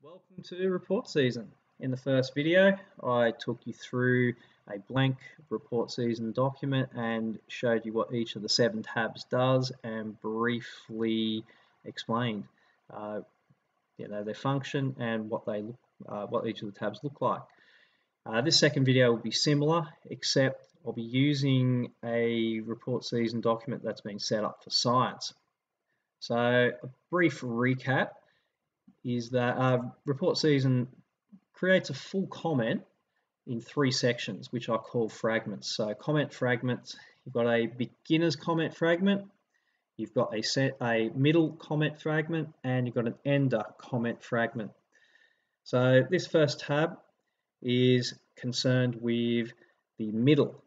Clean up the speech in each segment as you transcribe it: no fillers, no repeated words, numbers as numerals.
Welcome to report season. In the first video, I took you through a blank report season document and showed you what each of the 7 tabs does and briefly explained their function and what each of the tabs look like. This second video will be similar, except I'll be using a report season document that's been set up for science. So a brief recap is that report season creates a full comment in 3 sections, which I call fragments. So comment fragments, you've got a beginner's comment fragment, you've got a middle comment fragment, and you've got an ender comment fragment. So this first tab is concerned with the middle,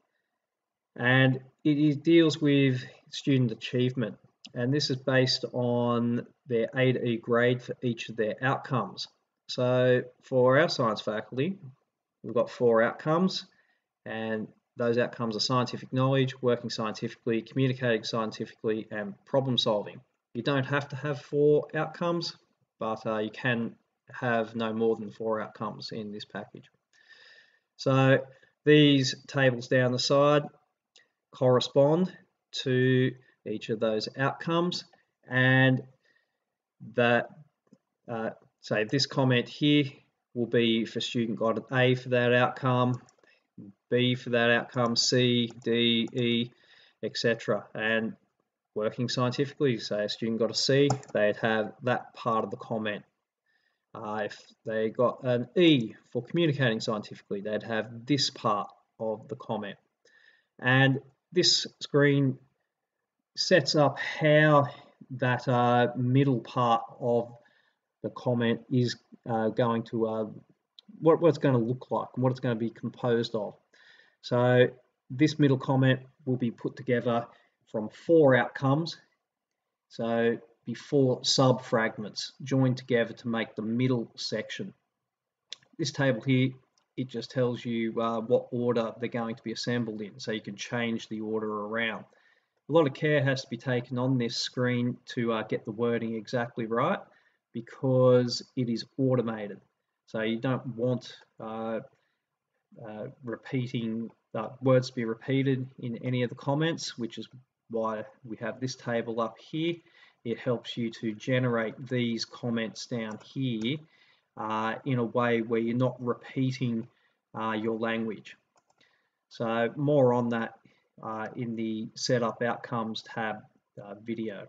and it deals with student achievement. And this is based on their A to E grade for each of their outcomes. So for our science faculty, we've got 4 outcomes, and those outcomes are scientific knowledge, working scientifically, communicating scientifically, and problem solving. You don't have to have 4 outcomes, but you can have no more than 4 outcomes in this package. So these tables down the side correspond to each of those outcomes, and that say this comment here will be if a student got an A for that outcome, B for that outcome, C, D, E, etc. And working scientifically, say a student got a C, they'd have that part of the comment. If they got an E for communicating scientifically, they'd have this part of the comment. And this screen sets up how that middle part of the comment is going to what it's going to look like and what it's going to be composed of. So this middle comment will be put together from 4 outcomes, so be 4 sub-fragments joined together to make the middle section. This table here, it just tells you what order they're going to be assembled in, so you can change the order around. A lot of care has to be taken on this screen to get the wording exactly right, because it is automated. So you don't want repeating words to be repeated in any of the comments, which is why we have this table up here. It helps you to generate these comments down here in a way where you're not repeating your language. So more on that in the Setup Outcomes tab video.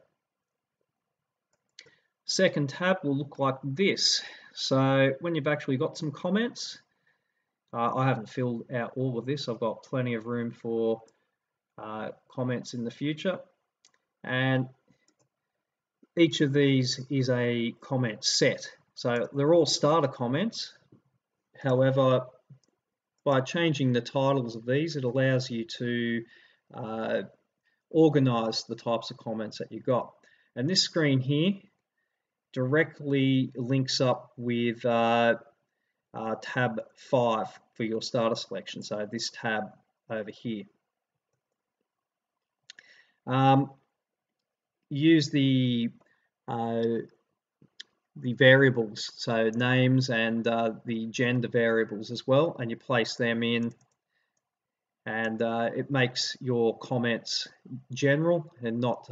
Second tab will look like this. So when you've actually got some comments, I haven't filled out all of this. I've got plenty of room for comments in the future. And each of these is a comment set. So they're all starter comments. However, by changing the titles of these, it allows you to organize the types of comments that you got. And this screen here directly links up with tab 5 for your starter selection. So this tab over here. Use the variables, so names and the gender variables as well, and you place them in, and it makes your comments general and not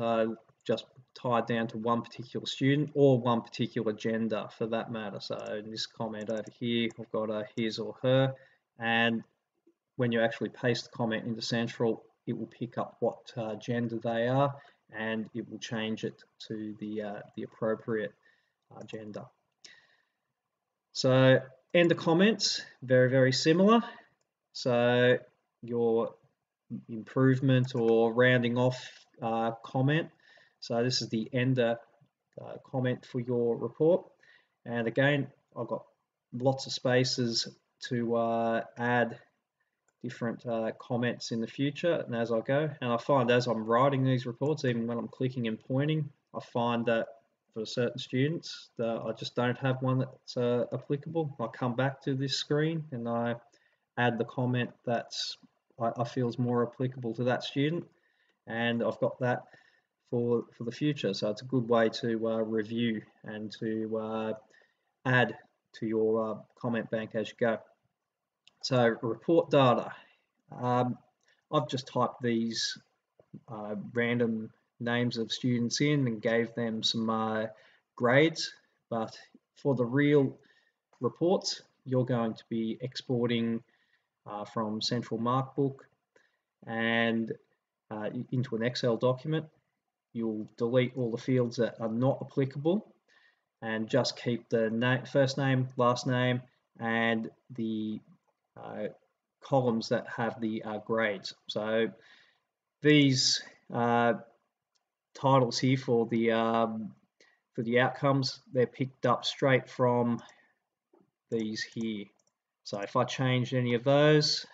just tied down to one particular student or one particular gender for that matter. So in this comment over here, I've got a his or her, and when you actually paste the comment into Sentral, it will pick up what gender they are, and it will change it to the appropriate gender. So ender comments, very, very similar. So your improvement or rounding off comment. So this is the ender comment for your report. And again, I've got lots of spaces to add different comments in the future and as I go. And I find as I'm writing these reports, even when I'm clicking and pointing, I find that for certain students that I just don't have one that's applicable. I come back to this screen and I add the comment that's I feel is more applicable to that student, and I've got that for the future. So it's a good way to review and to add to your comment bank as you go. So report data. I've just typed these random names of students in and gave them some grades, but for the real reports, you're going to be exporting from Sentral Markbook and into an Excel document. You'll delete all the fields that are not applicable and just keep the first name, last name, and the columns that have the grades. So these titles here for the outcomes, they're picked up straight from these here. So if I changed any of those,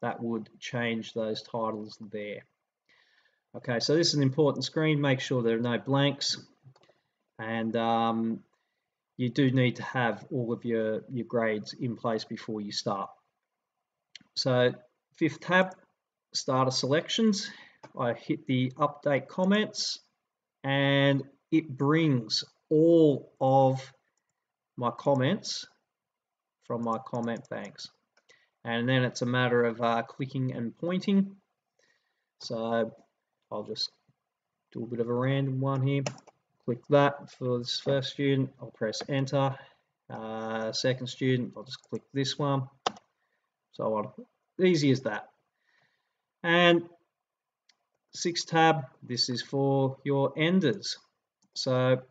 that would change those titles there. Okay, so this is an important screen. Make sure there are no blanks, and you do need to have all of your grades in place before you start. So 5th tab, starter selections. I hit the update comments and it brings all of my comments from my comment banks. And then it's a matter of clicking and pointing. So I'll just do a bit of a random one here. Click that for this first student. I'll press enter. Second student, I'll just click this one. So on. Easy as that. And 6th tab, this is for your enders. So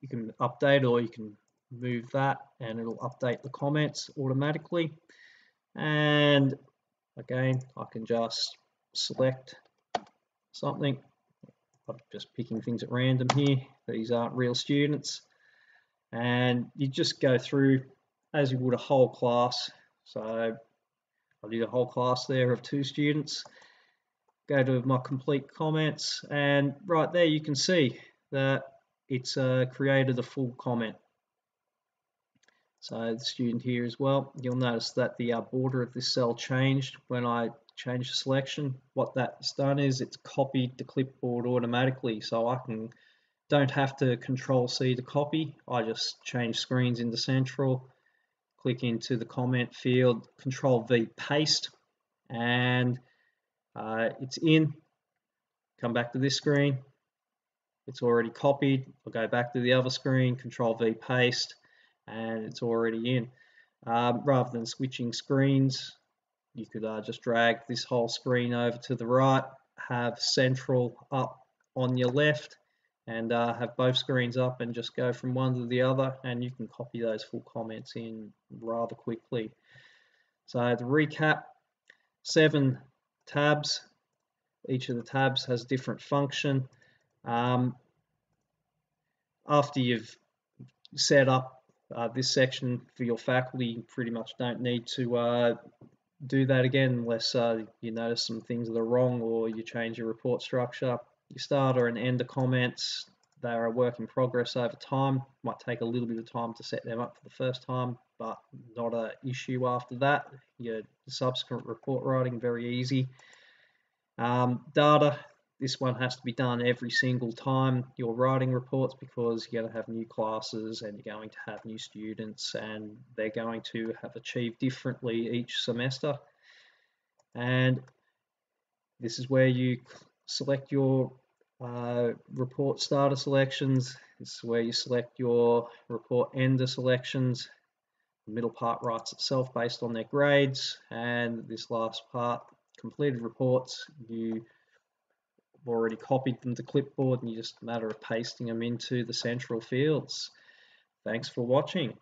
you can update or you can move that and it'll update the comments automatically. And again, I can just select something. I'm just picking things at random here. These aren't real students. And you just go through as you would a whole class. So I did a whole class there of 2 students. Go to my complete comments, and right there you can see that it's created a full comment. So the student here as well, you'll notice that the border of this cell changed when I changed the selection. What that's done is it's copied the clipboard automatically, so I don't have to Control C to copy. I just change screens into Sentral, click into the comment field, Control V paste, and it's in. Come back to this screen. It's already copied. I'll go back to the other screen, Control V paste, and it's already in. Rather than switching screens, you could just drag this whole screen over to the right, have Sentral up on your left, and have both screens up and just go from one to the other, and you can copy those full comments in rather quickly. So to recap, 7 tabs. Each of the tabs has a different function. After you've set up this section for your faculty, you pretty much don't need to do that again unless you notice some things that are wrong or you change your report structure. Your starter and ender comments, they are a work in progress over time. Might take a little bit of time to set them up for the first time, but not an issue after that. Your subsequent report writing, very easy. Data, this one has to be done every single time you're writing reports because you're going to have new classes and you're going to have new students and they're going to have achieved differently each semester. And this is where you select your report starter selections. This is where you select your report ender selections. The middle part writes itself based on their grades, and this last part, completed reports, you already copied them to clipboard and you just a matter of pasting them into the Sentral fields. Thanks for watching.